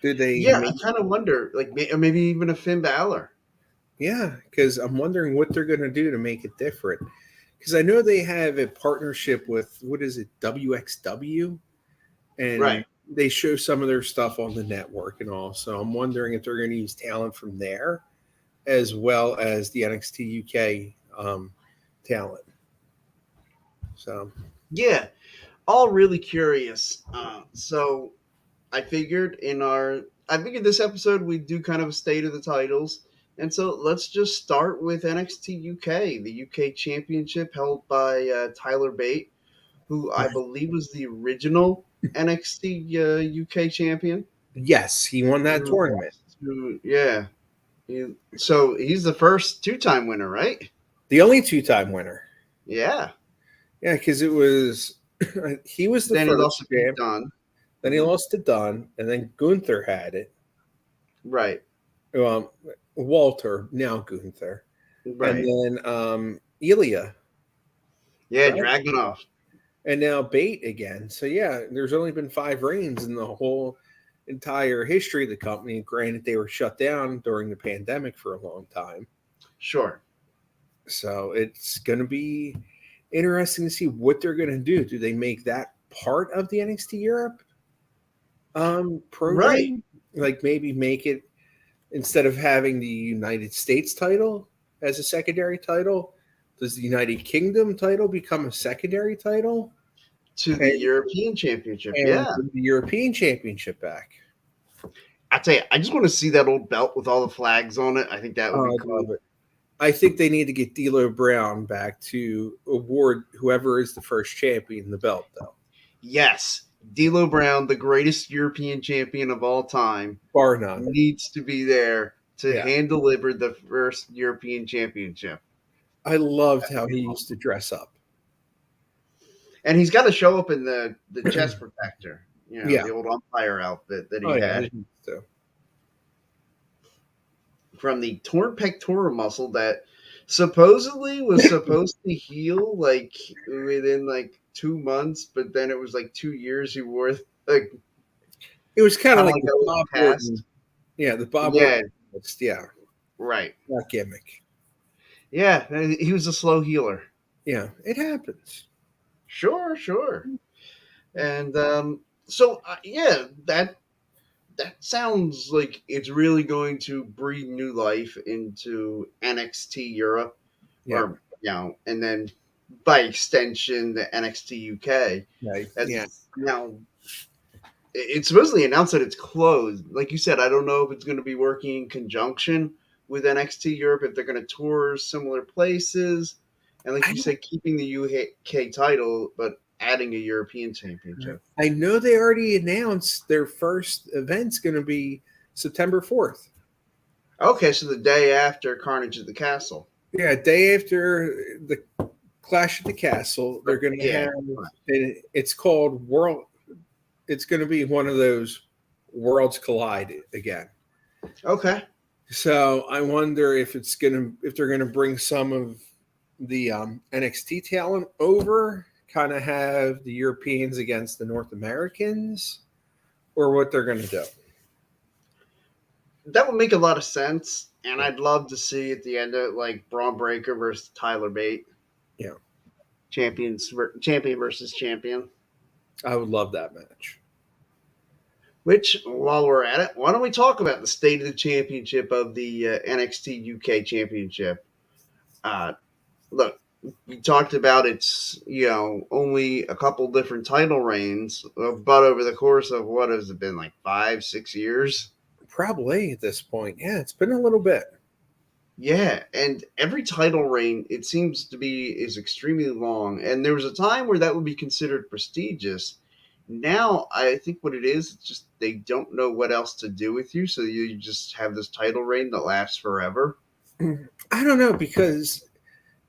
Do they Yeah, I make? kind of wonder, like maybe even a Finn Balor. Yeah, because I'm wondering what they're going to do to make it different. Because I know they have a partnership with what is it, WXW, and Right. they show some of their stuff on the network and all. So I'm wondering if they're going to use talent from there as well as the NXT UK talent. So Yeah, all really curious. So I figured this episode we'd do kind of a state of the titles. And so let's just start with NXT UK, the UK Championship held by Tyler Bate, who I believe was the original NXT UK champion. yes, he won that Who tournament. lost yeah. So he's the first two-time winner, right? The only two-time winner. Yeah. Yeah, because it was he was the Then he lost first to Pete champ. Dunne. Then he Hmm. lost to Dunn, and then Gunther had it. Right. Um, Walter, now Gunther, and Right. then Ilya, Yeah, right? Dragunov. And now Bate again. So yeah, there's only been 5 reigns in the whole entire history of the company. Granted, they were shut down during the pandemic for a long time. Sure. So it's going to be interesting to see what they're going to do. Do they make that part of the NXT Europe Right. program? Like maybe make it instead of having the United States title as a secondary title, does the United Kingdom title become a secondary title? To the And, European Championship. and Yeah. bring the European Championship back. I tell you, I just want to see that old belt with all the flags on it. I think that would be Oh, I cool. love it. I think they need to get D'Lo Brown back to award whoever is the first champion the belt, though. Yes, D'Lo Brown, the greatest European champion of all time, Bar none. needs to be there to Yeah. hand deliver the first European championship. I loved how he used to dress up. And he's got to show up in the chest protector, Yeah. the old umpire outfit that Oh, he yeah. had He used to. from the torn pectoral muscle that supposedly was supposed to heal like within like 2 months, but then it was like 2 years he wore like It was kind of kind of like like the that was Bob cast. Orton. Yeah, the Bob Yeah, Orton. Yeah, right. that gimmick. Yeah, he was a slow healer. Yeah, it happens. Sure, sure. And so yeah, that sounds like it's really going to breathe new life into NXT Europe, Yeah. or and then by extension the NXT UK. Right. Yeah. As now, it's supposedly announced that it's closed. Like you said, I don't know if it's going to be working in conjunction with NXT Europe, if they're going to tour similar places, and like I you don't. said, keeping the UK title but adding a European championship. I know they already announced their first event's going to be September 4th. Okay, so the day after Carnage at the Castle. Yeah, day after the Clash at the Castle, they're going to Yeah. have. It's called World. It's going to be one of those worlds collide again. Okay. So I wonder if they're gonna bring some of the NXT talent over, kind of have the Europeans against the North Americans, or what they're gonna do. That would make a lot of sense, and I'd love to see at the end of it, like Braun Breaker versus Tyler Bate. Yeah, Champion versus champion. I would love that match. Which, while we're at it, why don't we talk about the state of the championship of the NXT UK Championship? Uh, Look, we talked about it's only a couple different title reigns, but over the course of what has it been, like 5-6 years? Probably at this point. Yeah, it's been a little bit. Yeah, and every title reign, it seems to be, is extremely long. And there was a time where that would be considered prestigious. Now, I think what it is, it's just they don't know what else to do with you, so you just have this title reign that lasts forever. I don't know because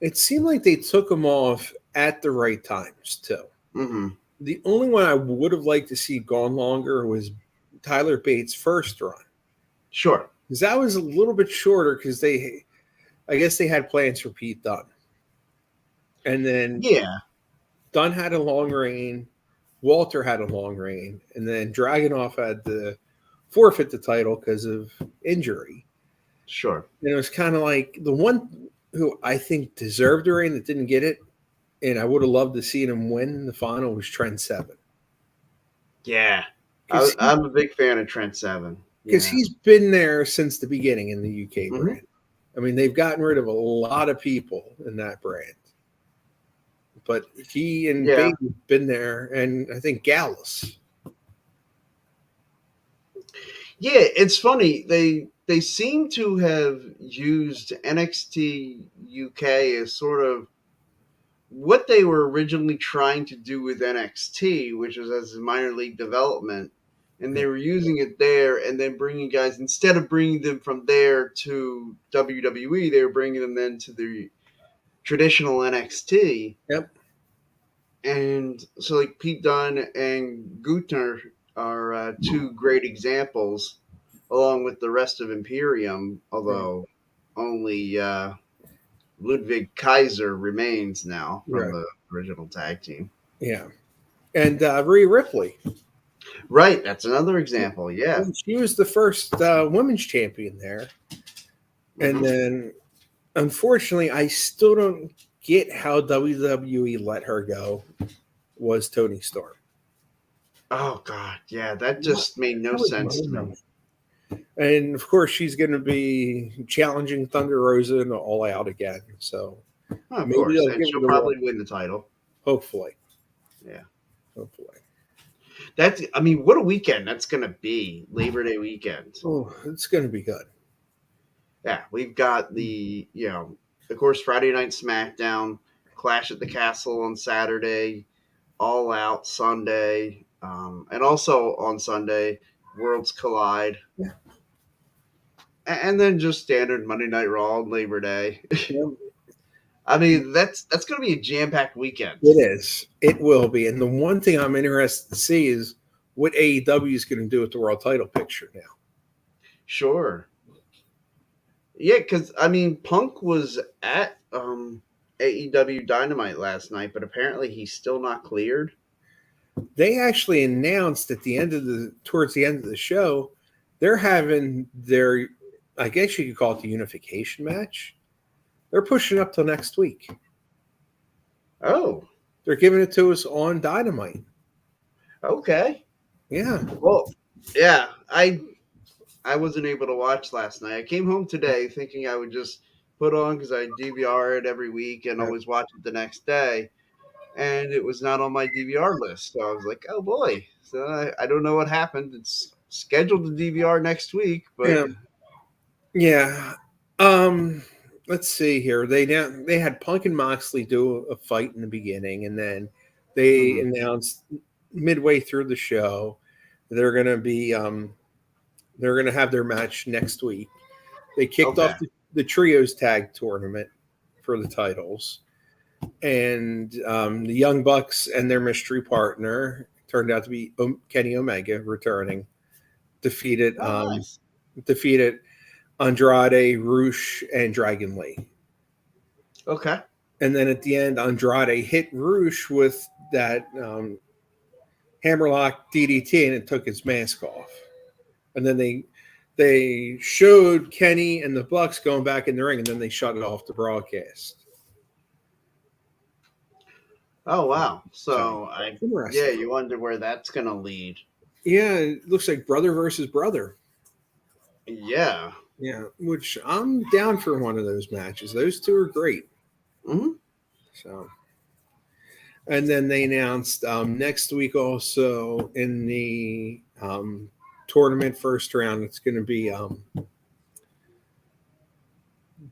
it seemed like they took them off at the right times too. Mm-hmm. The only one I would have liked to see gone longer was Tyler Bates' first run. Sure. Because that was a little bit shorter because I guess they had plans for Pete Dunne. And then Yeah. Dunne had a long reign, Walter had a long reign, and then Dragunov had the forfeit the title because of injury. Sure. And it was kind of like the one who I think deserved a reign that didn't get it, and I would have loved to see him win the final was Trent Seven. Yeah. Because I'm a big fan of Trent Seven. Yeah. he's been there since the beginning in the UK Hmm. brand. I mean, they've gotten rid of a lot of people in that brand. But he and Yeah. Baby have been there, and I think Gallus. Yeah, it's funny. They seem to have used NXT UK as sort of what they were originally trying to do with NXT, which was as a minor league development, and they were using it there, and then bringing guys instead of bringing them from there to WWE, they were bringing them then to the traditional NXT. Yep. And so, like Pete Dunne and Gunther are two great examples, along with the rest of Imperium, Right. although only Ludwig Kaiser remains now from Right. the original tag team. Yeah. And Rhea Ripley. Right, that's another example. Yeah. She was the first women's champion there. And Hmm. then, unfortunately, I still don't get how WWE let her go, was Tony Storm. Oh God, yeah, that just made no sense to me. And of course, she's going to be challenging Thunder Rosa in All Out again. So Oh, of maybe course, they'll and give her she'll the world. probably win the title. Hopefully. Yeah, Hopefully. that's. I mean, what a weekend that's going to be! Labor Day weekend. Oh, it's going to be good. Yeah, we've got of course, Friday Night SmackDown, Clash at the Castle on Saturday, All Out Sunday, and also on Sunday, Worlds Collide. Yeah. And then just standard Monday Night Raw on Labor Day. Yeah. I mean, that's going to be a jam packed weekend. It is. It will be. And the one thing I'm interested to see is what AEW is going to do with the world title picture now. Sure. Yeah, because I mean, Punk was at AEW Dynamite last night, but apparently he's still not cleared. They actually announced towards the end of the show, they're having their, I guess you could call it the unification match. They're pushing up till next week. Oh, They're giving it to us on Dynamite. okay. Yeah. Well, yeah, I wasn't able to watch last night. I came home today thinking I would just put on because I DVR it every week and always watch it the next day, and it was not on my DVR list. So I was like, oh boy. So I don't know what happened. It's scheduled to DVR next week, but Yeah. Yeah. Let's see here. They had Punk and Moxley do a fight in the beginning, and then they Mhm. announced midway through the show they're gonna be they're gonna have their match next week. They kicked Okay. off the trios tag tournament for the titles, and the Young Bucks and their mystery partner turned out to be Kenny Omega returning, defeated Oh, nice. defeated Andrade, Roosh, and Dragon Lee. Okay. And then at the end, Andrade hit Roosh with that hammerlock DDT, and it took his mask off. And then they showed Kenny and the Bucks going back in the ring, and then they shut it off the broadcast. Oh wow. So Interesting. you wonder where that's gonna lead. Yeah, it looks like brother versus brother. Yeah. Yeah, which I'm down for one of those matches. Those two are great. Hmm. So, and then they announced next week also in the tournament first round, it's going to be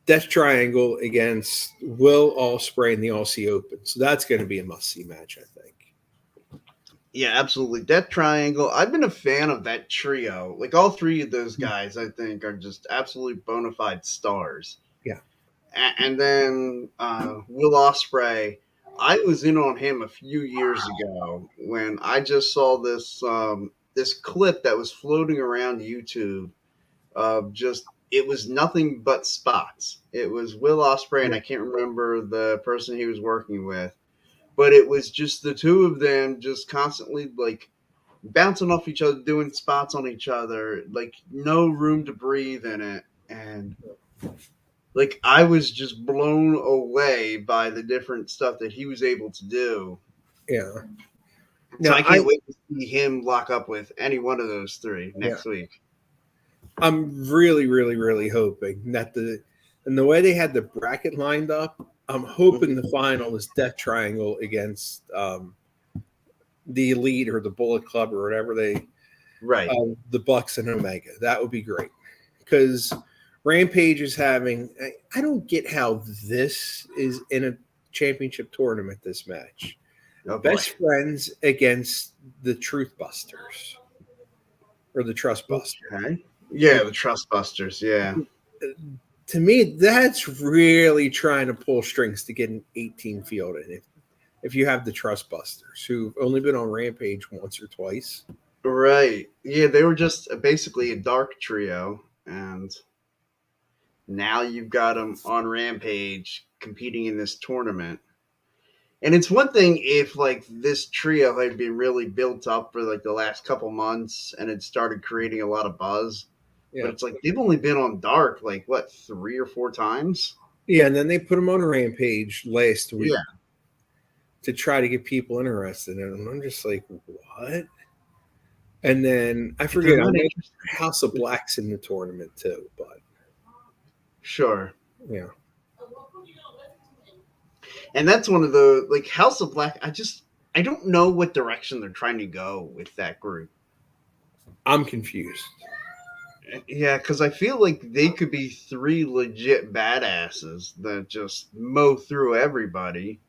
Death Triangle against Will Ospreay in the Aussie Open. So that's going to be a must-see match, I think. Yeah, absolutely. Death Triangle. I've been a fan of that trio. Like all three of those guys, I think, are just absolutely bona fide stars. Yeah. And then Will Ospreay. I was in on him a few years ago when I just saw this clip that was floating around YouTube of just it was nothing but spots. It was Will Ospreay, and I can't remember the person he was working with, but it was just the two of them just constantly like bouncing off each other, doing spots on each other, like no room to breathe in it. And like I was just blown away by the different stuff that he was able to do. Yeah. So Now I can't wait to see him lock up with any one of those three yeah, next week. I'm really, really, really hoping that the way they had the bracket lined up, I'm hoping Mhm. the final is Death Triangle against the Elite or the Bullet Club or whatever Right. the Bucks and Omega. That would be great because Rampage is having. I don't get how this is in a championship tournament. This match, Oh boy. best friends against the Truth Busters or the Trust Busters. Okay. Yeah, the Trust Busters. Yeah. To me, that's really trying to pull strings to get an 18 field in. If you have the Trust Busters, who've only been on Rampage once or twice. Right. Yeah, they were just basically a dark trio, and now you've got them on Rampage competing in this tournament. And it's one thing if like this trio had been really built up for like the last couple months and it started creating a lot of buzz, but Yeah. it's like they've only been on Dark like what 3 or 4 times. Yeah, and then they put them on Rampage last week Yeah, to try to get people interested in them. I'm just like, what? And then I if they're forget, I not know interested. House of Black's in the tournament too, but Sure. yeah, And that's one of the like House of Black. I don't know what direction they're trying to go with that group. I'm confused. Yeah, because I feel like they could be three legit badasses that just mow through everybody.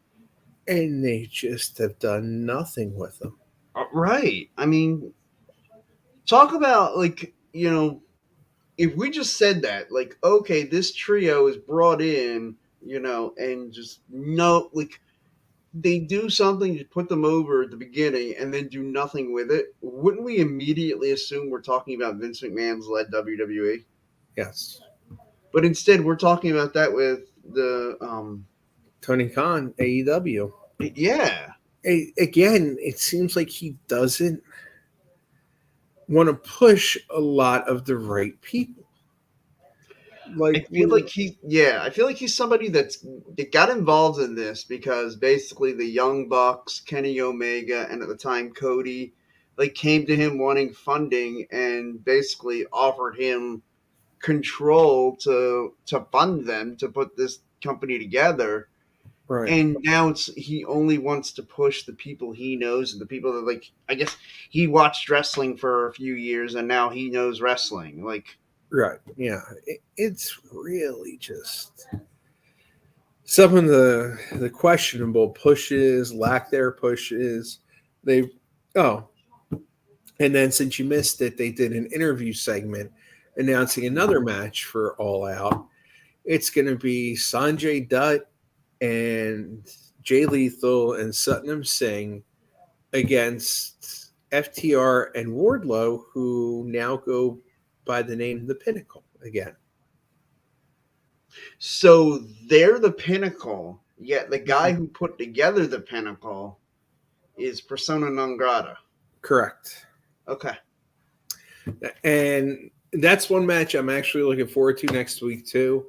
And they just have done nothing with them. Right. I mean, talk about like if we just said that, like, okay, this trio is brought in, and just no, like they do something to put them over at the beginning and then do nothing with it, wouldn't we immediately assume we're talking about Vince McMahon's led WWE? Yes. But instead, we're talking about that with the Tony Khan, AEW. yeah. Again, it seems like he doesn't want to push a lot of the right people. I Like feel like when I feel like he's somebody that got involved in this because basically the Young Bucks, Kenny Omega, and at the time Cody, like came to him wanting funding and basically offered him control to fund them to put this company together. right, And now he only wants to push the people he knows and the people that like I guess he watched wrestling for a few years and now he knows wrestling. Like right, yeah, it's really just some of the questionable pushes, lack there pushes. They oh, and then since you missed it, they did an interview segment announcing another match for All Out. It's going to be Sanjay Dutt and Jay Lethal and Satnam Singh against FTR and Wardlow, who now go by the name The Pinnacle again. so they're the Pinnacle, yet the guy who put together the Pinnacle is persona non grata. Correct. Okay. And that's one match I'm actually looking forward to next week, too.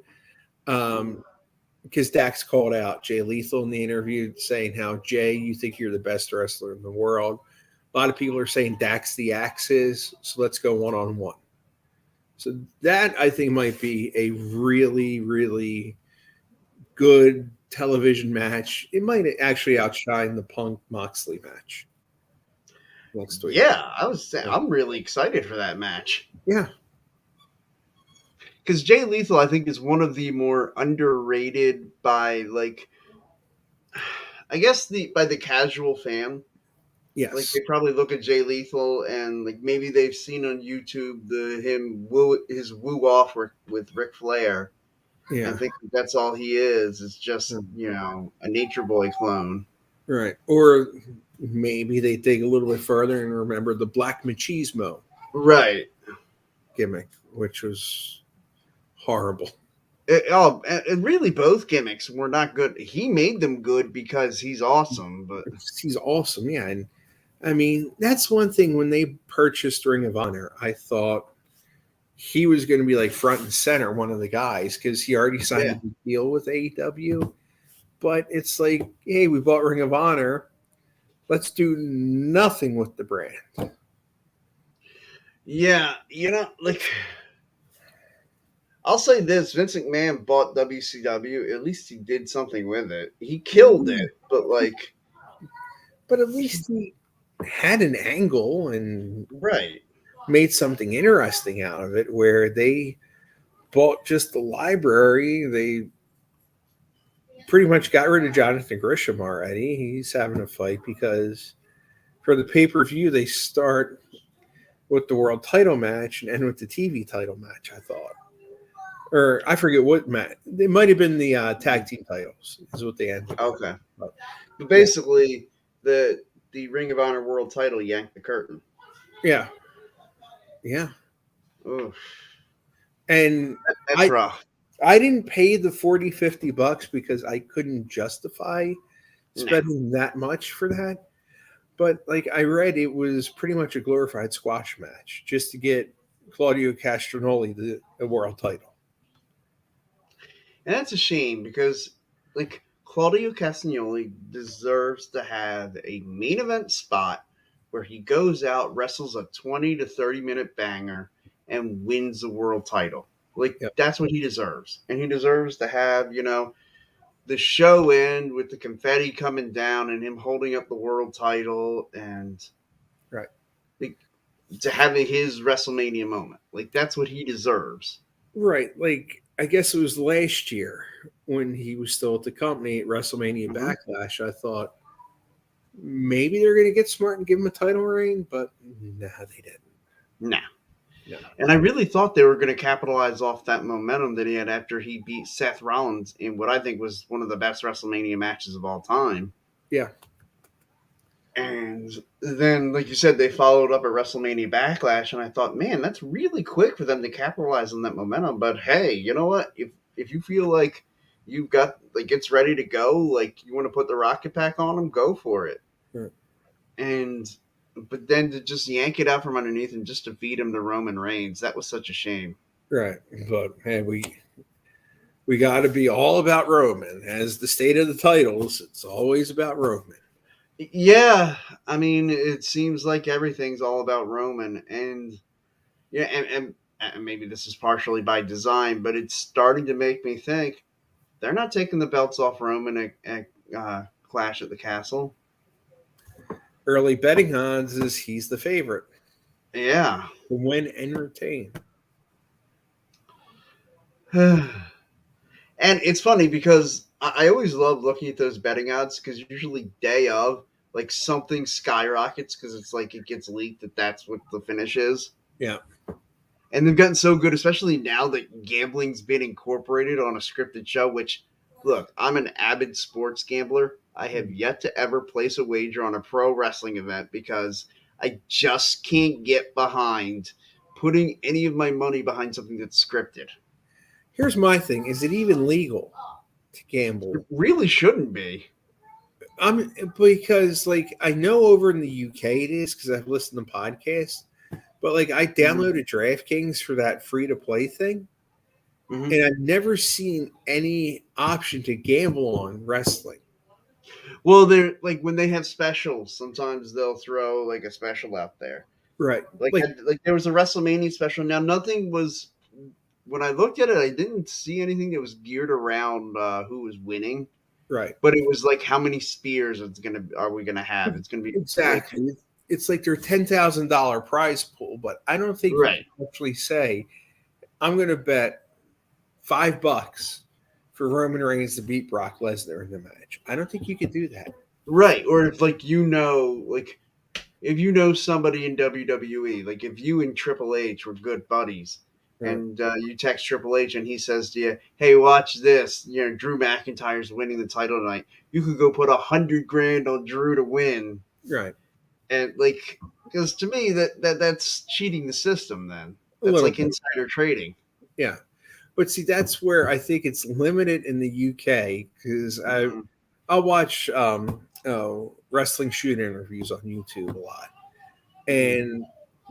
Because Dax called out Jay Lethal in the interview saying how, Jay, you think you're the best wrestler in the world. A lot of people are saying Dax the Axe is, so let's go one-on-one. So that, I think, might be a really, really good television match. It might actually outshine the Punk Moxley match next week. Yeah, I'm really excited for that match. Yeah. Because Jay Lethal, I think, is one of the more underrated by like I guess the by the casual fan. Like Yes. they probably look at Jay Lethal and like maybe they've seen on YouTube him woo his woo off with Ric Flair and Yeah. think that's all he is. It's just a Nature Boy clone. Right. Or maybe they dig a little bit further and remember the Black Machismo Right. gimmick, which was horrible. And really, both gimmicks were not good. He made them good because he's awesome, but He's awesome, yeah. And I mean, that's one thing when they purchased Ring of Honor, I thought he was going to be like front and center, one of the guys, because he already signed Yeah. a big deal with AEW. But it's like, hey, we bought Ring of Honor. Let's do nothing with the brand. Yeah, like I'll say this: Vince McMahon bought WCW. At least he did something with it. He killed it, but like, But at least he had an angle and right? made something interesting out of it where they bought just the library. They pretty much got rid of Jonathan Grisham already. He's having a fight because for the pay per view, they start with the world title match and end with the TV title match, I thought. Or I forget what match. It might have been the tag team titles, is what they ended with. Okay, But, but yeah. basically, the Ring of Honor World Title yanked the curtain. Yeah. Yeah. Oof, And that's I rough. I didn't pay the 40, $50 because I couldn't justify No, spending that much for that. But like I read, it was pretty much a glorified squash match just to get Claudio Castronoli the world title. and that's a shame because like Claudio Castagnoli deserves to have a main event spot where he goes out, wrestles a 20 to 30 minute banger, and wins the world title. Like Yep. that's what he deserves, and he deserves to have the show end with the confetti coming down and him holding up the world title and Right. like, to having his WrestleMania moment. Like that's what he deserves. Right. Like I guess it was last year when he was still at the company at WrestleMania Mhm. Backlash. I thought maybe they're going to get smart and give him a title reign, but no, they didn't. Nah. No. And I really thought they were going to capitalize off that momentum that he had after he beat Seth Rollins in what I think was one of the best WrestleMania matches of all time. Yeah. And then, like you said, they followed up at WrestleMania Backlash, and I thought, man, that's really quick for them to capitalize on that momentum. But hey, you know what? If you feel like you've got like it's ready to go, like you want to put the rocket pack on them, go for it. Right. And but then to just yank it out from underneath and just to feed him to Roman Reigns, that was such a shame. Right. But hey, we got to be all about Roman. As the state of the titles, it's always about Roman. Yeah, I mean, it seems like everything's all about Roman, and yeah, and maybe this is partially by design, but it's starting to make me think they're not taking the belts off Roman at Clash at the Castle. Early betting odds is he's the favorite Yeah, to win and retain. and it's funny because I always love looking at those betting odds because usually day of like something skyrockets because it's like it gets leaked that that's what the finish is. Yeah. And they've gotten so good, especially now that gambling's been incorporated on a scripted show. Which, look, I'm an avid sports gambler. I have yet to ever place a wager on a pro wrestling event because I just can't get behind putting any of my money behind something that's scripted. Here's my thing: is it even legal to It gamble? really shouldn't be. I'm because like I know over in the UK it is because I've listened to podcasts, but like I Mhm. downloaded DraftKings for that free to play thing, Mhm. and I've never seen any option to gamble on wrestling. Well, they're like when they have specials, sometimes they'll throw like a special out there. Right. Like Like there was a WrestleMania special. Now nothing was when I looked at it, I didn't see anything that was geared around who was winning, right. but it was like how many spears are we gonna have? It's gonna be like Exactly. It's like their $10,000 prize pool, but I don't think you right, can actually say I'm going to bet $5 for Roman Reigns to beat Brock Lesnar in the match. I don't think you could do that. right. Or if like like if you know somebody in WWE, like if you and Triple H were good buddies. Right. And you text Triple H, and he says to you, "Hey, watch this! Drew McIntyre's winning the title tonight. You could go put 100 grand on Drew to win." Right. And like because to me that's cheating the system then A that's little like bit. insider trading. Yeah. But see, that's where I think it's limited in the UK because Mhm. I'll watch wrestling shoot interviews on YouTube a lot, Mhm. and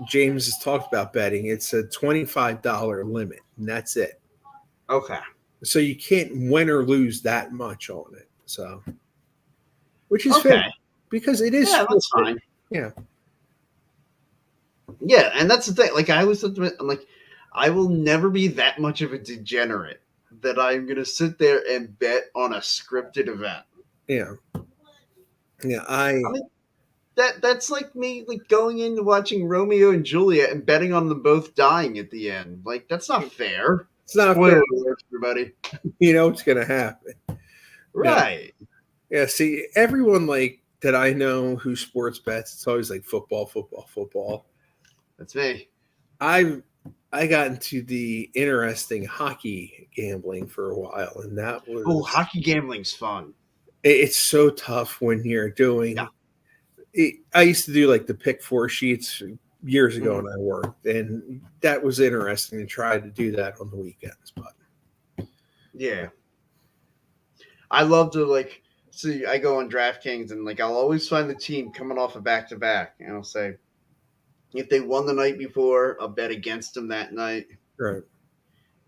James has talked about betting. It's a $25 limit, and that's it. Okay. So you can't win or lose that much on it. So, which is fair Okay. because it is Yeah, that's scripted. fine. Yeah, Yeah, and that's the thing. Like I always said to I'm like, I will never be that much of a degenerate that I'm gonna sit there and bet on a scripted event. yeah, yeah. I mean, that's like me like going into watching Romeo and Juliet and betting on them both dying at the end. Like that's not fair. It's not fair. Spoiler alert, everybody. You know what's gonna happen. Yeah, Right. yeah. See, everyone like that I know who sports bets, it's always like football, football, football. That's me. I I got into the interesting hockey gambling for a while, and that Oh, was hockey gambling's fun. it's so tough when you're Yeah. doing. I used to do like the pick four sheets years ago Mhm. when I worked, and that was interesting to try to do that on the weekends. But Yeah. I love to like see. I go on DraftKings and like I'll always find the team coming off a back to back, and I'll say if they won the night before, I'll bet against them that night, right,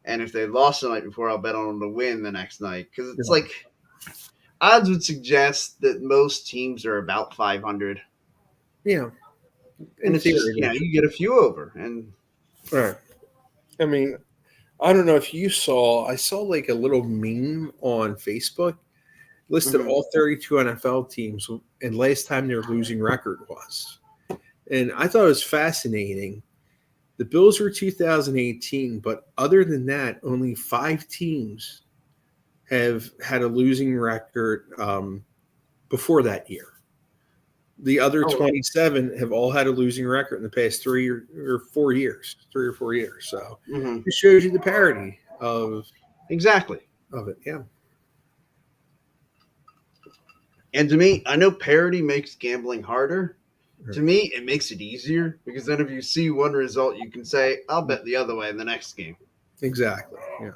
and if they lost the night before, I'll bet on them to win the next night because yeah, it's like odds would suggest that most teams are about 500, yeah, and in it's just theory, they you should. get a few over, and Right. I mean, I don't know if you saw. I saw like a little meme on Facebook listed mhm. all 32 NFL teams and last time their losing record was. And I thought it was fascinating. The Bills were 2018, but other than that, only 5 teams have had a losing record before that year. The other Oh, 27 have all had a losing record in the past 3 or 4 years, 3 or 4 years. So mhm. it shows you the parity Exactly. of it. Yeah. And to me, I know parity makes gambling harder. To Right. me, it makes it easier because then if you see one result, you can say, I'll bet the other way in the next game. Exactly. Yeah.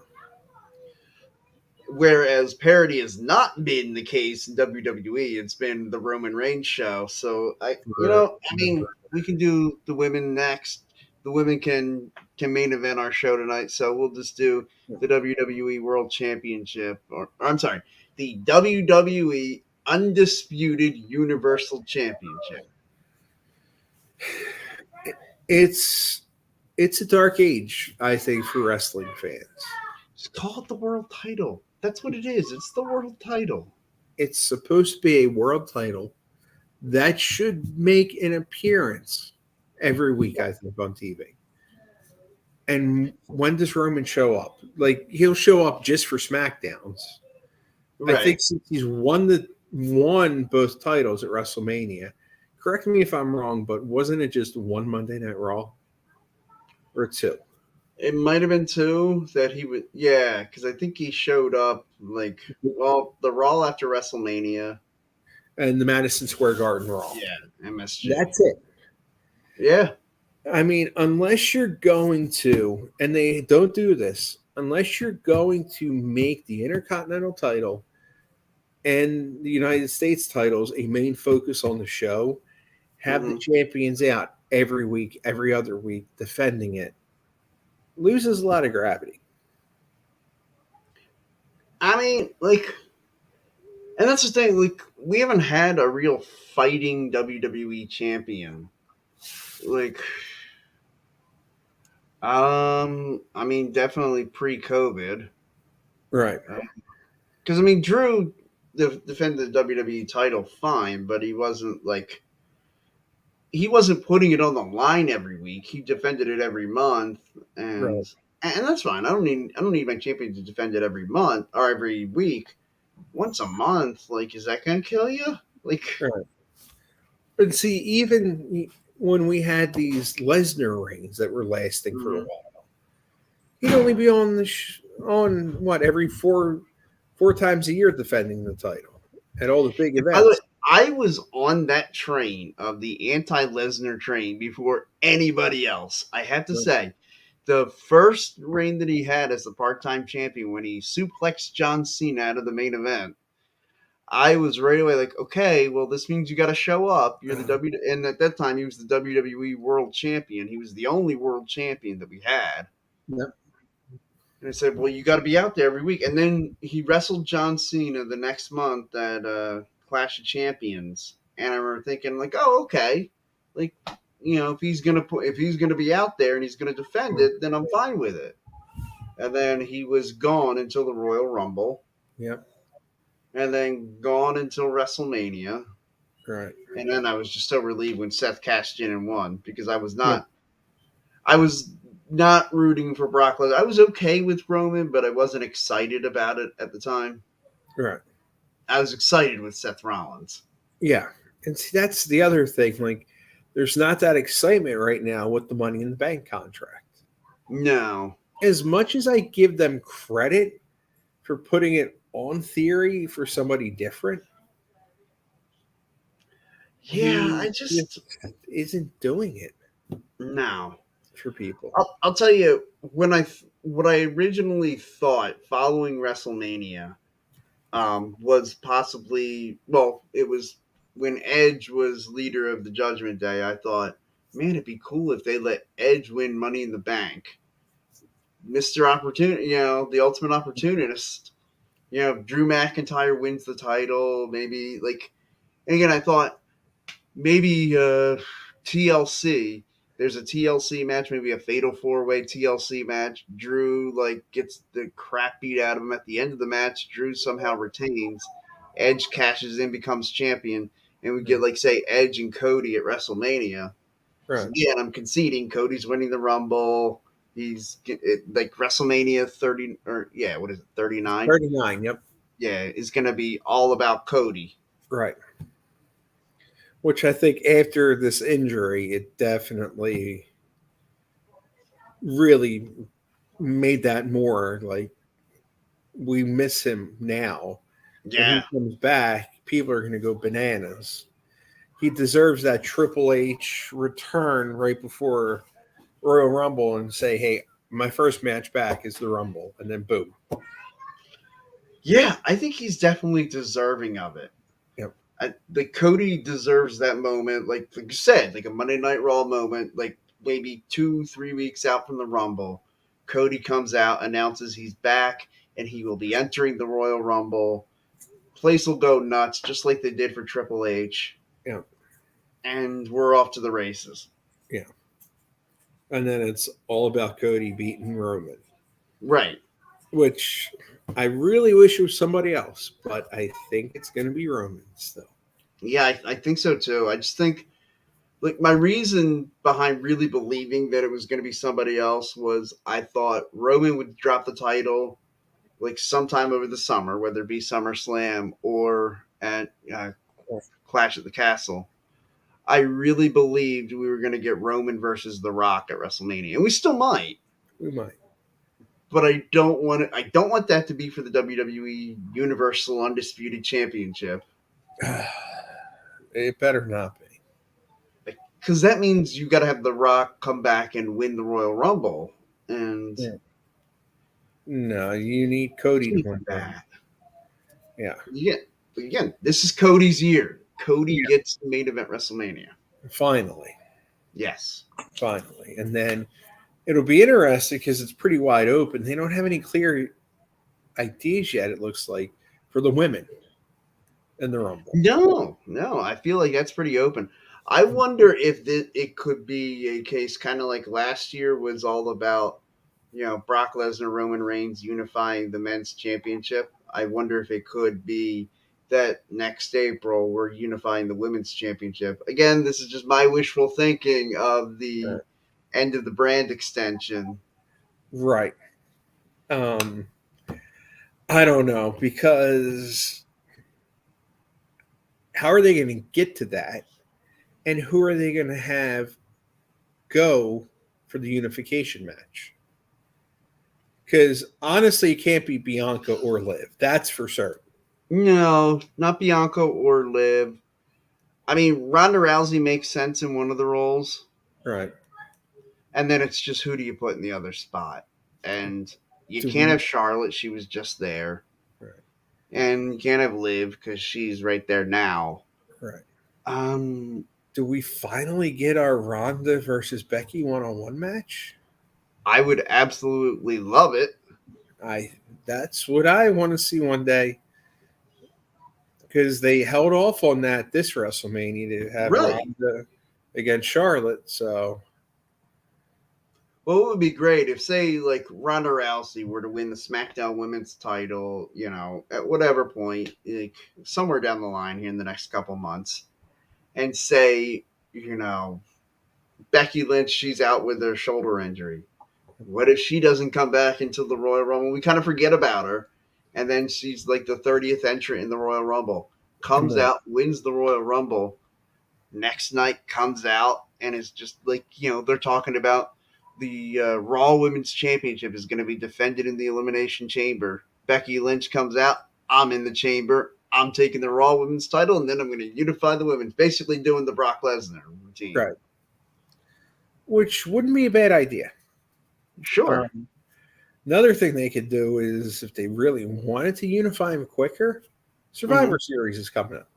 Whereas parity has not been the case in WWE. It's been the Roman Reigns show. So Right. I mean, we can do the women next. The women can main event our show tonight. So we'll just do the WWE World Championship, or I'm sorry, the WWE Undisputed Universal Championship. It's it's a dark age, I think, for wrestling fans. Just call it the world title. That's what it is. It's the world title. It's supposed to be a world title that should make an appearance every week, I think, on TV. And when does Roman show up? Like he'll show up just for SmackDowns. I Right. think since he's won both titles at WrestleMania. Correct me if I'm wrong, but wasn't it just one Monday Night Raw or two? It might have been two that he would, yeah, because I think he showed up like, well, the Raw after WrestleMania. And the Madison Square Garden Raw. Yeah, MSG. That's it. Yeah. I mean, unless you're going to, and they don't do this, unless you're going to make the Intercontinental title and the United States titles a main focus on the show, have the Hmm. champions out every week, every other week, defending it, loses a lot of gravity. I mean, like, and that's the thing. Like, we haven't had a real fighting WWE champion. Like, I mean, definitely pre-COVID. Right. Because I mean, Drew defended the WWE title fine, but he wasn't putting it on the line every week. He defended it every month, Right. and that's fine. I don't need my champion to defend it every month or every week. Once a month, like, is that gonna kill you? Like, Right. But see, even when we had these Lesnar reigns that were lasting for a mhm. while, he'd only be on on what every four times a year defending the title at all the big By the way, events. I was on that train of the anti Lesnar train before anybody else. I have to say, the first reign that he had as the part time champion when he suplexed John Cena out of the main event, I was right away like, okay, well, this means you got to show up. You're the and at that time he was the WWE World Champion. He was the only World Champion that we had. Yep. And I said, well, you got to be out there every week. And then he wrestled John Cena the next month at Clash of Champions, and I remember thinking like, oh, okay, like if he's gonna be out there and he's gonna defend it, then I'm fine with it. And then he was gone until the Royal Rumble, Yep. and then gone until WrestleMania. Right. And then I was just so relieved when Seth cashed in and won because Yeah. I was not rooting for Brock Lesnar. I was okay with Roman, but I wasn't excited about it at the time. Right. I was excited with Seth Rollins. Yeah. And see, that's the other thing. Like, there's not that excitement right now with the Money in the Bank contract. No. As much as I give them credit for putting it on theory for somebody different, Yeah, he just isn't doing it no. for people. I'll tell you what I originally thought following WrestleMania was possibly it was when Edge was leader of the Judgment Day. I thought, man, it'd be cool if they let Edge win Money in the Bank, Mister Opportunity, the ultimate opportunist. Drew McIntyre wins the title, maybe and again, I thought maybe TLC. There's a TLC match, maybe a fatal 4-way TLC match. Drew gets the crap beat out of him at the end of the match. Drew somehow retains. Edge cashes in, becomes champion, and we get say Edge and Cody at WrestleMania. Right. So, again, I'm conceding Cody's winning the Rumble. He's WrestleMania 30 or what is it 39? 39. Yep. Yeah, is going to be all about Cody. Right. Which I think after this injury, it definitely really made that more like we miss him now. Yeah. When he comes back, people are going to go bananas. He deserves that Triple H return right before Royal Rumble and say, hey, my first match back is the Rumble. And then boom. Yeah, I think he's definitely deserving of it. Yep. Cody deserves that moment, like you said, like a Monday Night Raw moment, like maybe 2-3 weeks out from the Rumble. Cody comes out, announces he's back, and he will be entering the Royal Rumble. Place will go nuts, just like they did for Triple H. Yeah. And we're off to the races. Yeah. And then it's all about Cody beating Roman. Right. Which I really wish it was somebody else, but I think it's going to be Roman still. Yeah, I think so too. I just think, my reason behind really believing that it was going to be somebody else was I thought Roman would drop the title sometime over the summer, whether it be SummerSlam or at Clash at the Castle. I really believed we were going to get Roman versus The Rock at WrestleMania, and we still might. We might. But I don't want it. I don't want that to be for the WWE Universal Undisputed Championship. It better not be. Because that means you got to have The Rock come back and win the Royal Rumble. And no, you need Cody to win that. Yeah. Again, this is Cody's year. Cody gets the main event WrestleMania. Finally. Yes. Finally. And then it'll be interesting because it's pretty wide open. They don't have any clear ideas yet, it looks like, for the women in the Rumble. No. I feel like that's pretty open. I wonder if it could be a case kind of like last year was all about, Brock Lesnar, Roman Reigns unifying the men's championship. I wonder if it could be that next April we're unifying the women's championship. Again, this is just my wishful thinking of the end of the brand extension. Right. I don't know, because how are they going to get to that? And who are they going to have go for the unification match? Because honestly, it can't be Bianca or Liv. That's for certain. No, not Bianca or Liv. I mean, Ronda Rousey makes sense in one of the roles. Right. And then it's just who do you put in the other spot? And you can't have Charlotte. She was just there. Right. and you can't have Liv because she's right there now. Right. Um, Do we finally get our Ronda versus Becky one-on-one match? I would absolutely love it. I That's what I want to see one day because they held off on that this WrestleMania to have Really? Ronda against Charlotte. So Well, it would be great if, say, like Ronda Rousey were to win the SmackDown Women's title, at whatever point, like somewhere down the line here in the next couple months, and say, Becky Lynch, she's out with her shoulder injury. What if she doesn't come back until the Royal Rumble? We kind of forget about her, and then she's like the 30th entrant in the Royal Rumble. Comes right, out, wins the Royal Rumble. Next night comes out, and it's just like they're talking about the Raw Women's Championship is going to be defended in the Elimination Chamber. Becky Lynch comes out. I'm in the chamber. I'm taking the Raw Women's title, and then I'm going to unify the women. Basically, doing the Brock Lesnar routine. right, which wouldn't be a bad idea. Sure. Um, Another thing they could do is if they really wanted to unify them quicker, Mm-hmm. Survivor Series is coming up.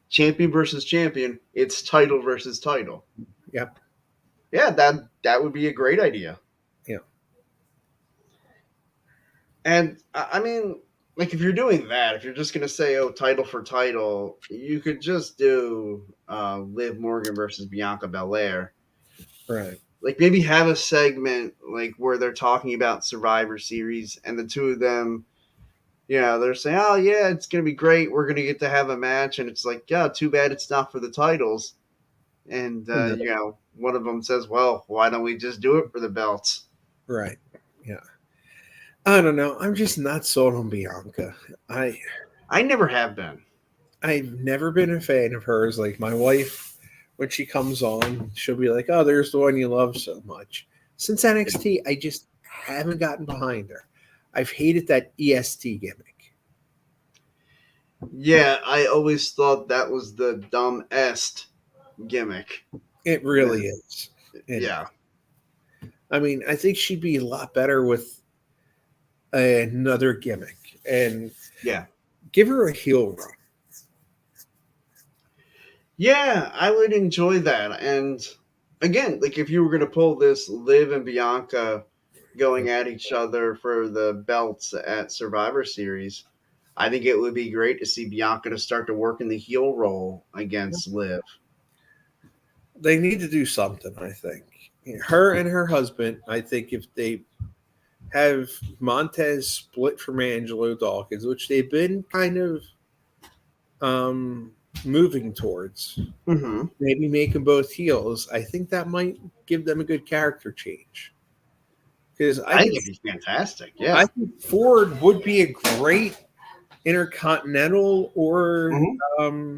Champion versus champion. It's title versus title. Yep. Yeah, that would be a great idea. Yeah. And I mean, like if you're doing that, if you're just gonna say, "Oh, title for title," you could just do Liv Morgan versus Bianca Belair. Right. Like maybe have a segment like where they're talking about Survivor Series, and the two of them, they're saying, "Oh yeah, it's gonna be great. We're gonna get to have a match," and it's like, "Yeah, too bad it's not for the titles." And No. one of them says, "Well, why don't we just do it for the belts?" Right. Yeah. I don't know. I'm just not sold on Bianca. I I never have been. I've never been a fan of hers. Like my wife, when she comes on, she'll be like, "Oh, there's the one you love so much." Since NXT, I just haven't gotten behind her. I've hated that EST gimmick. Yeah, I always thought that was the dumb est gimmick. It really is. And Yeah. I mean, I think she'd be a lot better with another gimmick and Yeah. give her a heel run. Yeah, I would enjoy that. And again, like if you were going to pull this Liv and Bianca going at each other for the belts at Survivor Series, I think it would be great to see Bianca to start to work in the heel role against Liv. They need to do something, I think. Her and her husband, I think if they have Montez split from Angelo Dawkins, which they've been kind of moving towards, Mm-hmm. maybe make them both heels, I think that might give them a good character change. Because I think it'd be fantastic. I Yeah. think Ford would be a great intercontinental Mm-hmm.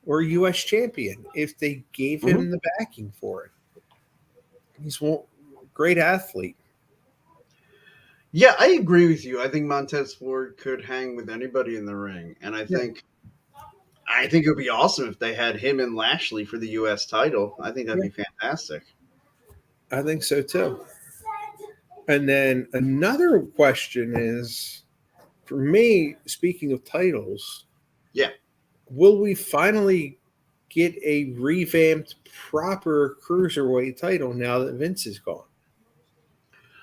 or U.S. champion if they gave Mm-hmm. him the backing for it. He's a great athlete. Yeah, I agree with you. I think Montez Ford could hang with anybody in the ring, and I Yeah, think it would be awesome if they had him and Lashley for the U.S. title. I think that'd yeah, be fantastic. I think so too. And then another question is for me, speaking of titles, Yeah, will we finally get a revamped proper cruiserweight title now that Vince is gone?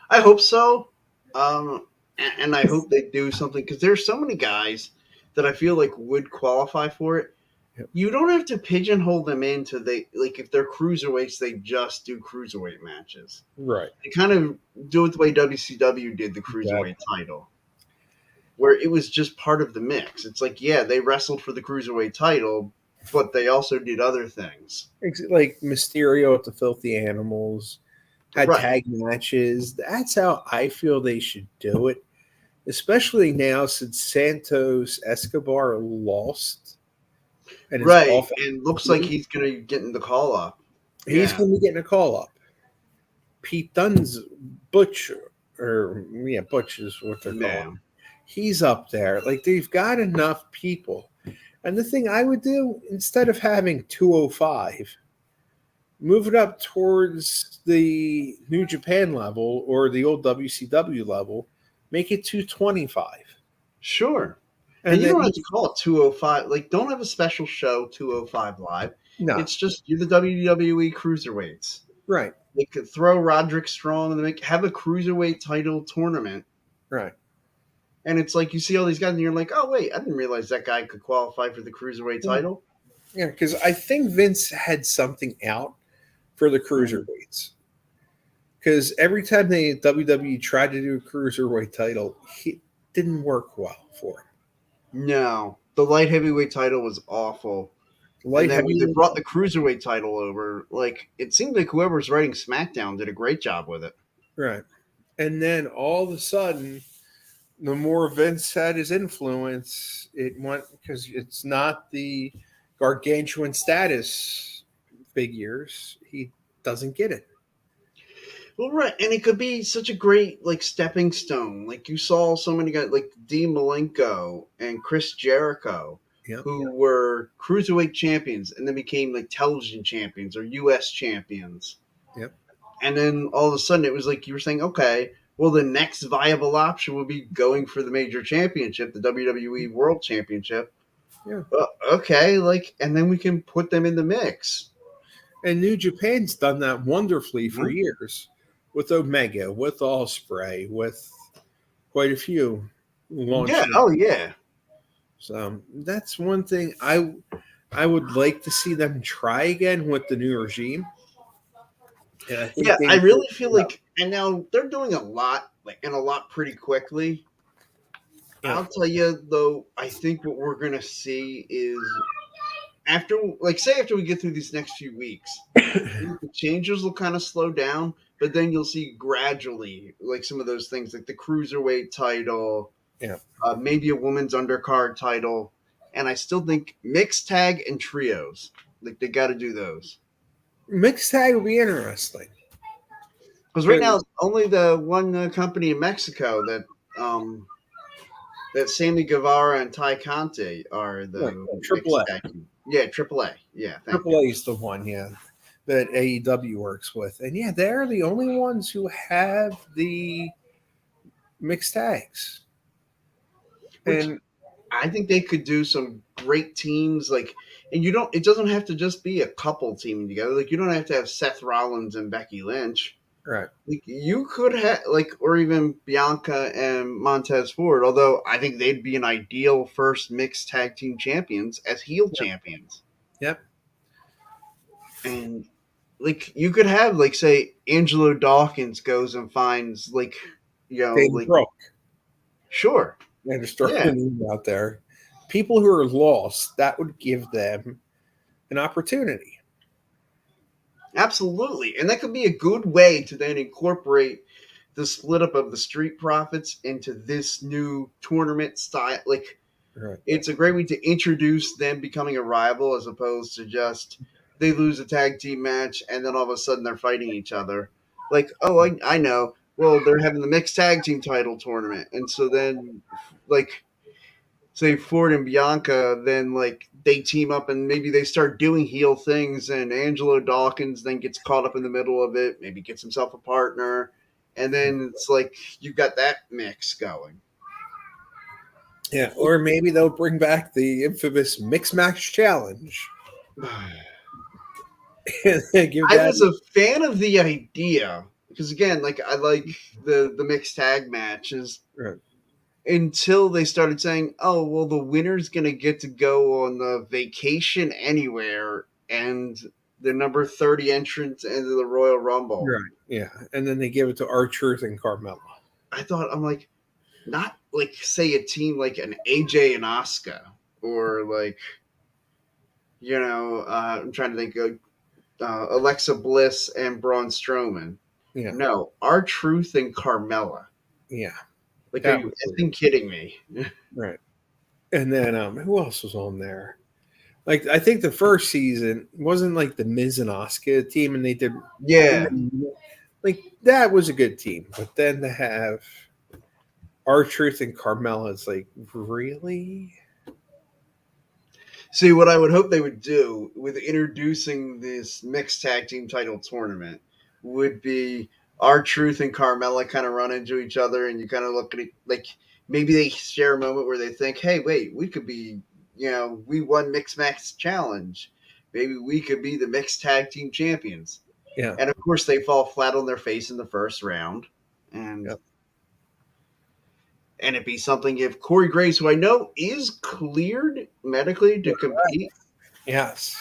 I hope so. And I hope they do something because there's so many guys that I feel like would qualify for it. Yep. You don't have to pigeonhole them into if they're cruiserweights, they just do cruiserweight matches. Right. They kind of do it the way WCW did the cruiserweight Exactly. title, where it was just part of the mix. It's like, yeah, they wrestled for the cruiserweight title, but they also did other things. Like Mysterio at the Filthy Animals had Right. tag matches. That's how I feel they should do it, especially now since Santos Escobar lost and is Right. off. And looks like he's going to get in the call up. He's Yeah. going to be getting a call up. Pete Dunne's Butch, Butch is what they're Yeah. calling. He's up there. Like they've got enough people. And the thing I would do instead of having 205, move it up towards the New Japan level or the old WCW level, make it 225. Sure. And And you then don't have to call it 205. Like, don't have a special show 205 Live. no, It's just you're the WWE Cruiserweights. right, They could throw Roderick Strong and have a cruiserweight title tournament. right. And it's like you see all these guys and you're like, oh, wait, I didn't realize that guy could qualify for the cruiserweight Yeah, title. yeah, because I think Vince had something out for the Mhm. cruiserweights. Because every time the WWE tried to do a cruiserweight title, it didn't work well for him. No, the light heavyweight title was awful. And Light then when they heavyweight, brought the cruiserweight title over, like it seemed like whoever was writing SmackDown did a great job with it. right? And then all of a sudden, the more Vince had his influence, it went because it's not the gargantuan status figures. He doesn't get it. Well, right, and it could be such a great like stepping stone. Like you saw so many guys like Dean Malenko and Chris Jericho, Yep. who were cruiserweight champions and then became like television champions or U.S. champions. Yep. And then all of a sudden, it was like you were saying, okay, well, the next viable option would be going for the major championship, the WWE World Championship. Yeah. Well, okay, like, and then we can put them in the mix. And New Japan's done that wonderfully for Mhm. years with Omega, with Ospreay, with quite a few Yeah. launching. Oh, yeah. So that's one thing I would like to see them try again with the new regime. And I think Yeah. they I would do really it feel well. like, and now they're doing a lot, like, and a lot pretty quickly. Yeah. I'll tell you though, I think what we're gonna see is after, like, say after we get through these next few weeks, the changes will kind of slow down, but then you'll see gradually, like some of those things, like the cruiserweight title, Yeah. maybe a women's undercard title, and I still think mixed tag and trios, like they got to do those Mixed tag would be interesting. because right now it's only the one company in Mexico that Sammy Guevara and Ty Conte are Right. the Triple mixed A. tag team. Yeah, AAA. Yeah, thank Triple you. A is the one, yeah, that AEW works with. And yeah, they're the only ones who have the mixed tags. Which And I think they could do some great teams, like, and you don't. It doesn't have to just be a couple teaming together. Like, you don't have to have Seth Rollins and Becky Lynch. right. Like, you could have, like, or even Bianca and Montez Ford. Although I think they'd be an ideal first mixed tag team champions as heel Yep. champions. Yep. And like, you could have, like, say Angelo Dawkins goes and finds, like, Dana like, Brooke. sure, And just throwing yeah. a name out there. People who are lost, that would give them an opportunity. Absolutely. And that could be a good way to then incorporate the split up of the Street Profits into this new tournament style. Like, Right. it's a great way to introduce them becoming a rival as opposed to just they lose a tag team match and then all of a sudden they're fighting each other. Like, oh, I know. Well, they're having the mixed tag team title tournament. And so then, like, say Ford and Bianca, then like they team up and maybe they start doing heel things, and Angelo Dawkins then gets caught up in the middle of it, maybe gets himself a partner, and then it's like you've got that mix going. Yeah. Or maybe they'll bring back the infamous mix match challenge. And give I that. was a fan of the idea because again, like I like the mixed tag matches Right. until they started saying, "Oh, well, the winner's gonna get to go on the vacation anywhere," and the number 30 entrance into the Royal Rumble. Right. Yeah. And then they give it to R-Truth and Carmella. I thought, I'm like, not like say a team like an AJ and Asuka, or like I'm trying to think of Alexa Bliss and Braun Strowman. Yeah. No, R-Truth and Carmella. Yeah. Like, are That you was weird. effing kidding me? Right. And then who else was on there? Like I think the first season wasn't like the Miz and Asuka team, and they did Yeah. like that was a good team. But then to have R-Truth and Carmella, it's like really. See, what I would hope they would do with introducing this mixed tag team title tournament would be R-Truth and Carmella kind of run into each other, and you kind of look at it like maybe they share a moment where they think, hey, wait, we could be, we won Mixed Max Challenge. Maybe we could be the mixed tag team champions. Yeah. And of course, they fall flat on their face in the first round. And Yep. and it be something if Corey Graves, who I know is cleared medically to compete, Yes.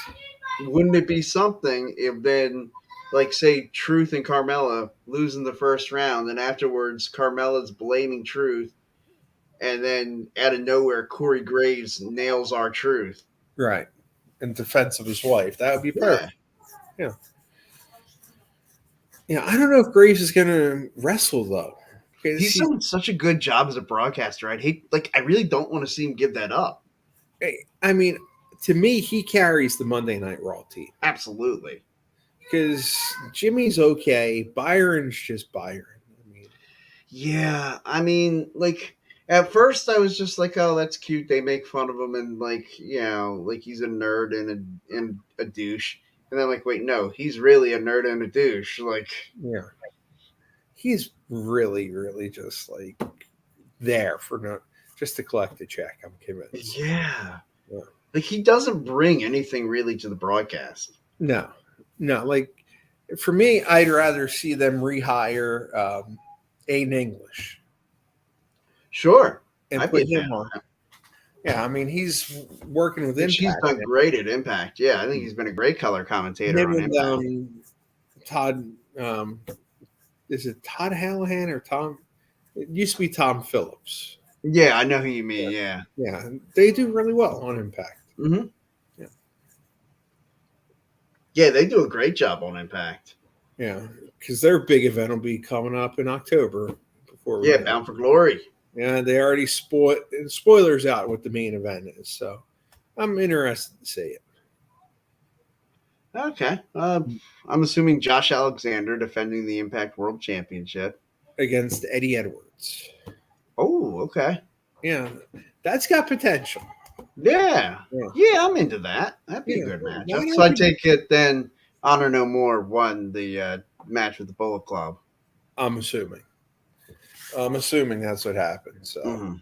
wouldn't it be something if then, like, say, Truth and Carmella lose in the first round, and afterwards Carmella's blaming Truth, and then out of nowhere Corey Graves nails our Truth. Right. In defense of his wife. That would be perfect. Yeah. Yeah. I don't know if Graves is going to wrestle, though. He's done such a good job as a broadcaster. I really don't want to see him give that up. I mean, to me, he carries the Monday Night Raw team. Absolutely. Because Jimmy's okay. Byron's just Byron. Yeah. At first I was just like, oh, that's cute. They make fun of him and he's a nerd and a douche. And then wait, no, he's really a nerd and a douche. Yeah. He's really, really just there for just to collect a check. I'm convinced. Yeah. He doesn't bring anything really to the broadcast. No. For me, I'd rather see them rehire Aiden English. Sure. And put him on. Yeah, I mean, he's working with Impact. He's done great at Impact. Yeah, I think he's been a great color commentator on Impact. Todd, is it Todd Hallahan or Tom? It used to be Tom Phillips. Yeah, I know who you mean. Yeah. Yeah, they do really well on Impact. Mm-hmm. Yeah, they do a great job on Impact. Yeah, because their big event will be coming up in October. Bound for Glory. Yeah, they already spoilers out what the main event is, so I'm interested to see it. Okay. I'm assuming Josh Alexander defending the Impact World Championship against Eddie Edwards. Oh, okay. Yeah, that's got potential. Yeah, I'm into that. That'd be a good matchup. So I take it then Honor No More won the match with the Bullet Club. I'm assuming that's what happened. So,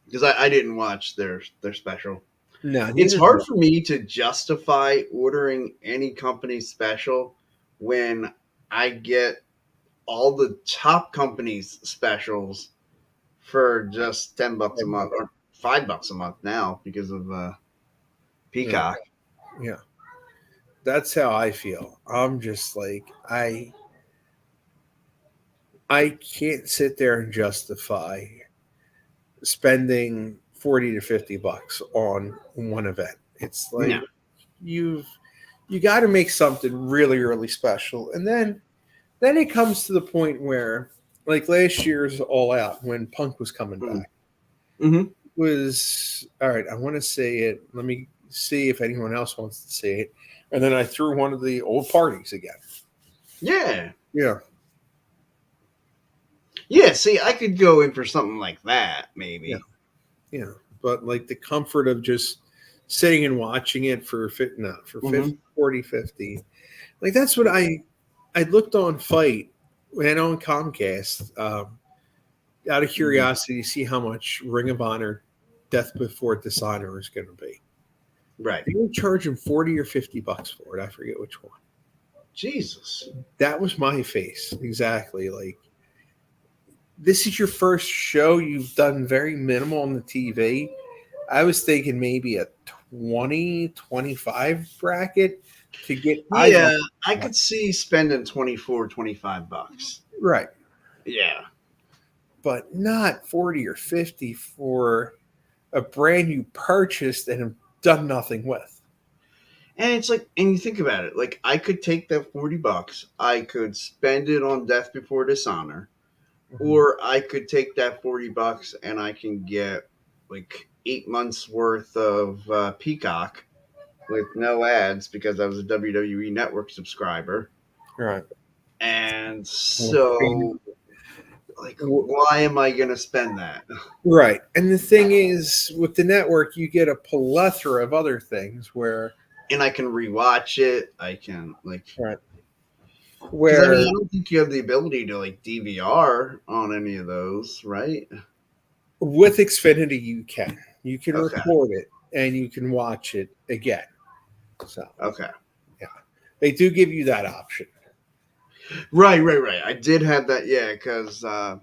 because I didn't watch their special. No, it's hard for me to justify ordering any company special when I get all the top companies' specials for just $10 a month or $5 a month now because of Peacock. Yeah, that's how I feel. I'm just I can't sit there and justify spending $40 to $50 on one event. It's you got to make something really, really special, and then it comes to the point where, last year's All Out when Punk was coming back, was all right. I want to say it. Let me see if anyone else wants to see it, and then I threw one of the old parties again. Yeah. See, I could go in for something like that, maybe. Yeah, but the comfort of just sitting and watching it for 40, 50. That's what I looked on Fight and on Comcast out of curiosity to see how much Ring of Honor Death Before Dishonor is going to be. Right. They were charging $40 or $50 for it. I forget which one. Jesus. That was my face. Exactly. This is your first show. You've done very minimal on the TV. I was thinking maybe a 20, 25 bracket to get. I could see spending $24, $25. Right. Yeah. But not 40 or 50 for a brand you purchased and have done nothing with. And it's and you think about it, I could take that $40, I could spend it on Death Before Dishonor. Or I could take that $40 and I can get 8 months worth of Peacock with no ads because I was a WWE Network subscriber. Right. And so, why am I going to spend that? Right. And the thing is, with the network, you get a plethora of other things where. And I can rewatch it. I can, Right. Because I mean, where I don't think you have the ability to like DVR on any of those, right? with Xfinity you can Okay. record it and you can watch it again. So Okay. yeah, they do give you that option. Right. I did have that, yeah, because I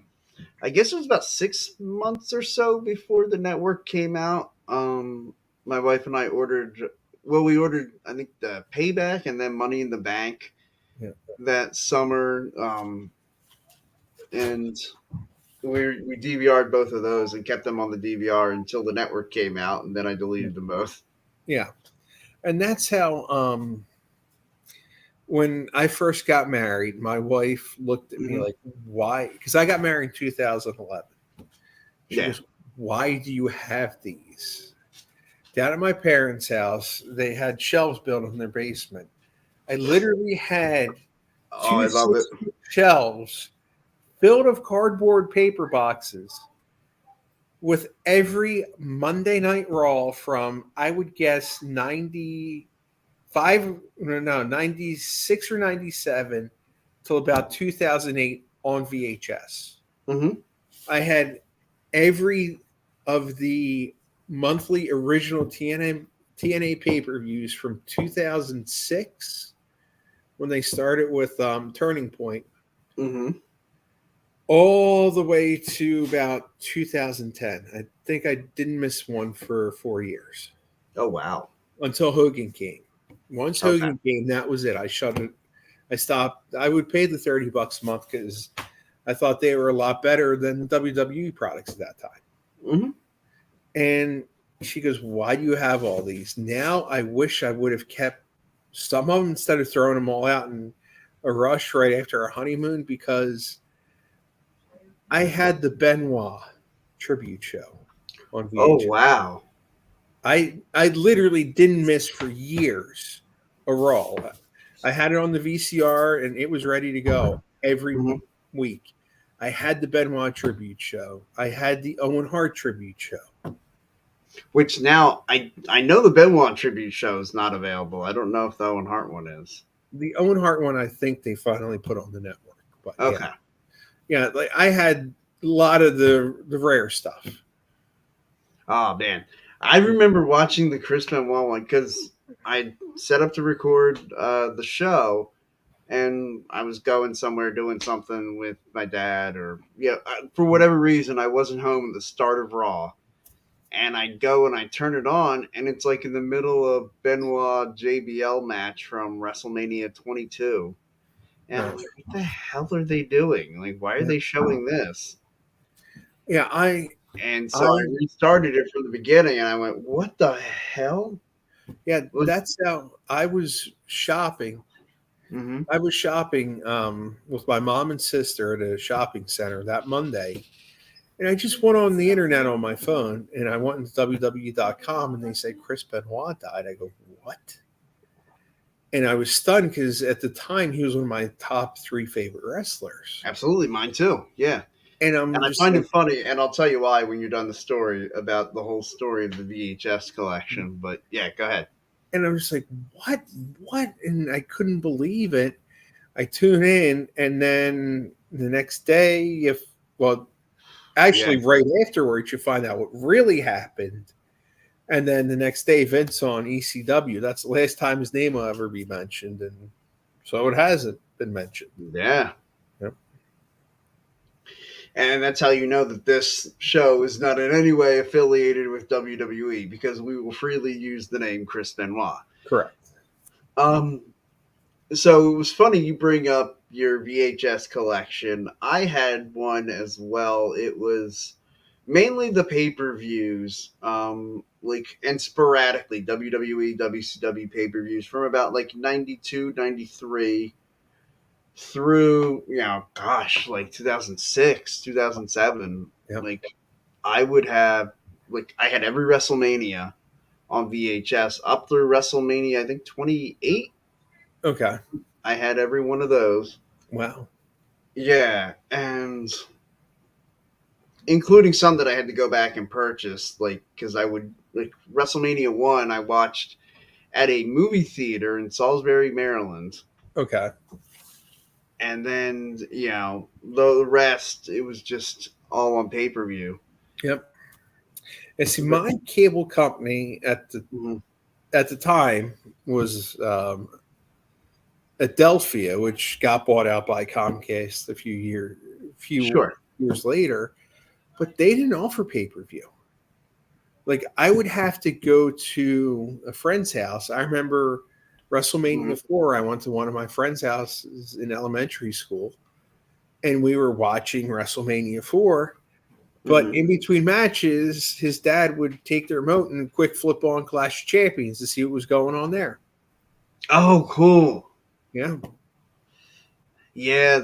guess it was about 6 months or so before the network came out. My wife and I ordered, well, we ordered, I think, the Payback and then Money in the Bank Yeah. that summer. And we DVR'd both of those and kept them on the DVR until the network came out, and then I deleted them both. Yeah. And that's how when I first got married, my wife looked at me Hmm. like, why? Because I got married in 2011. She Yeah. goes, why do you have these? Down at my parents' house, they had shelves built in their basement. I literally had Oh, I two love it. 6 shelves filled of cardboard paper boxes with every Monday Night Raw from, I would guess, 95, no, 96 or 97 till about 2008 on VHS. Hmm. I had every of the monthly original TNA pay-per-views from 2006 when they started with Turning Point Hmm. all the way to about 2010. I think I didn't miss one for 4 years Oh, wow. until Hogan came. Once Okay. Hogan came, that was it. I shut it. I stopped. I would pay the $30 a month because I thought they were a lot better than WWE products at that time. Hmm. And she goes, why do you have all these? Now I wish I would have kept some of them instead of throwing them all out in a rush right after our honeymoon because I had the Benoit tribute show on Oh, VHS. wow. I literally didn't miss for years a Raw. I had it on the VCR and it was ready to go every Hmm. week. I had the Benoit tribute show. I had the Owen Hart tribute show. Which now I know the Benoit tribute show is not available. I don't know if the Owen Hart one is. The Owen Hart one, I think they finally put on the network. But Okay. yeah, like I had a lot of the rare stuff. Oh man, I remember watching the Chris Benoit one because I set up to record the show, and I was going somewhere doing something with my dad, or yeah, for whatever reason, I wasn't home at the start of Raw, and I go and I turn it on, and it's like in the middle of Benoit JBL match from WrestleMania 22, and I'm Right. like, what the hell are they doing? Like, why are Yeah, they showing this? yeah. And so I I, restarted it from the beginning, and I went, what the hell? yeah. That's how I was shopping. Mm-hmm. I was shopping with my mom and sister at a shopping center that Monday, and I just went on the internet on my phone, and I went into www.com, and they said Chris Benoit died. I go, what? And I was stunned because at the time he was one of my top three favorite wrestlers, Absolutely, mine too. Yeah. and And I'm I just find like, it funny, and I'll tell you why when you're done the story about the whole story of the VHS collection. But yeah, go ahead. and I'm just like, what? And I couldn't believe it. I tune in, and then the next day, if well, Yeah. actually, right afterwards, you find out what really happened. And then the next day, Vince on ECW. That's the last time his name will ever be mentioned, and so it hasn't been mentioned. Yeah. Yep. And that's how you know that this show is not in any way affiliated with WWE because we will freely use the name Chris Benoit. Correct. Um, so it was funny you bring up your VHS collection. I had one as well. It was mainly the pay-per-views, like and sporadically WWE, WCW pay-per-views from about like 92, 93 through, gosh, like 2006, 2007. Yep. Like I would have like I had every WrestleMania on VHS up through WrestleMania I think 28. Okay. I had every one of those. Wow. Yeah, and including some that I had to go back and purchase, like because I would like WrestleMania 1. I watched at a movie theater in Salisbury, Maryland, Okay. and then the rest it was just all on pay per view. Yep. And see, my cable company Mm-hmm. at the time was Adelphia, which got bought out by Comcast few Sure. years later. But they didn't offer pay per view. Like I would have to go to a friend's house. I remember Mm-hmm. WrestleMania 4. I went to one of my friends' houses in elementary school, and we were watching WrestleMania 4. But Mm-hmm. in between matches, his dad would take the remote and quick flip on Clash of Champions to see what was going on there. Oh, cool. Yeah. Yeah,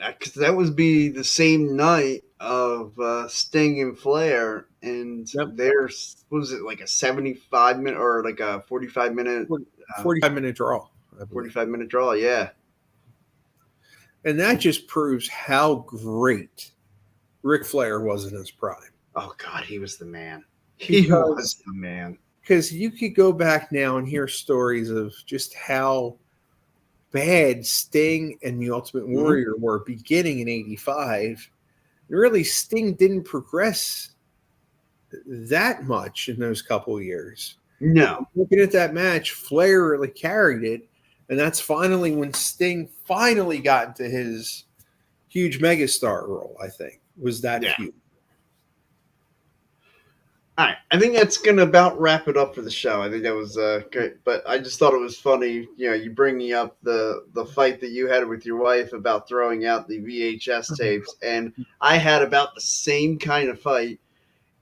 because that would be the same night of Sting and Flair, and Yep. there's what was it like a 75 minute or like a 45 minute, 45-minute draw, I believe. 45 minute draw? Yeah, And that just proves how great Ric Flair was in his prime. oh god, he was the man. He was Because the man. you could go back now and hear stories of just how bad Sting and the Ultimate Mm-hmm. Warrior were beginning in '85. And really, Sting didn't progress that much in those couple years. No, Looking at that match, Flair really carried it. And that's finally when Sting finally got into his huge megastar role, I think, was that yeah. feud. All right, I think that's gonna about wrap it up for the show. I think that was great, but I just thought it was funny, you bringing up the fight that you had with your wife about throwing out the VHS tapes, and I had about the same kind of fight,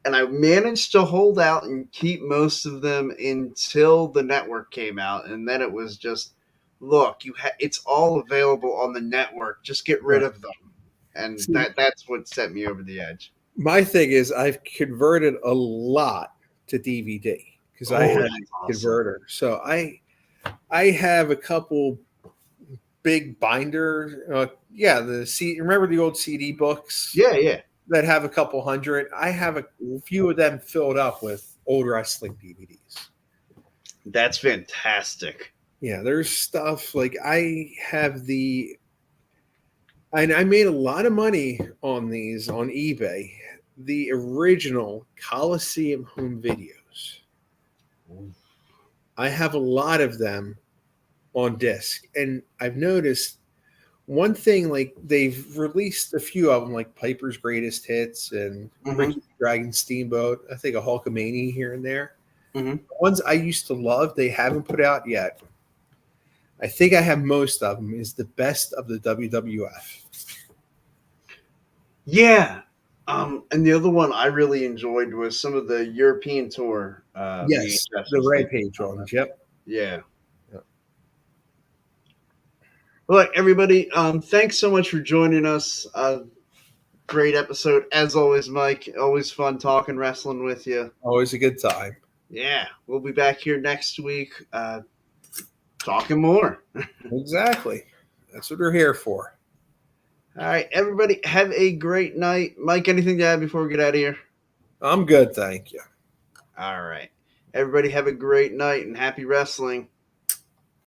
and I managed to hold out and keep most of them until the network came out, and then it was just, look, it's all available on the network. Just get rid Yeah. of them, and See, that's what set me over the edge. my thing is I've converted a lot to DVD because I Oh, had that's a awesome. converter. So I have a couple big binder. Yeah, the C. Remember the old CD books Yeah, yeah. that have a couple hundred? I have a few of them filled up with old wrestling DVDs. That's fantastic. Yeah, there's stuff like and I made a lot of money on these on eBay. The original Coliseum home videos. I have a lot of them on disc, and I've noticed one thing, like they've released a few of them, like Piper's Greatest Hits and Mm-hmm. Ricky Dragon Steamboat. I think a Hulkamania here and there. Mm-hmm. The ones I used to love, they haven't put out yet. I think I have most of them. Is the best of the WWF. Yeah. And the other one I really enjoyed was some of the European tour Yes, the VHSs. Rampage ones. Yep. Yeah. Yep. Well, look, everybody, thanks so much for joining us. Great episode. As always, Mike. Always fun talking wrestling with you. Always a good time. Yeah. We'll be back here next week talking more. Exactly. That's what we're here for. All right, everybody, have a great night. Mike, anything to add before we get out of here? I'm good, thank you. All right. Everybody, have a great night and happy wrestling.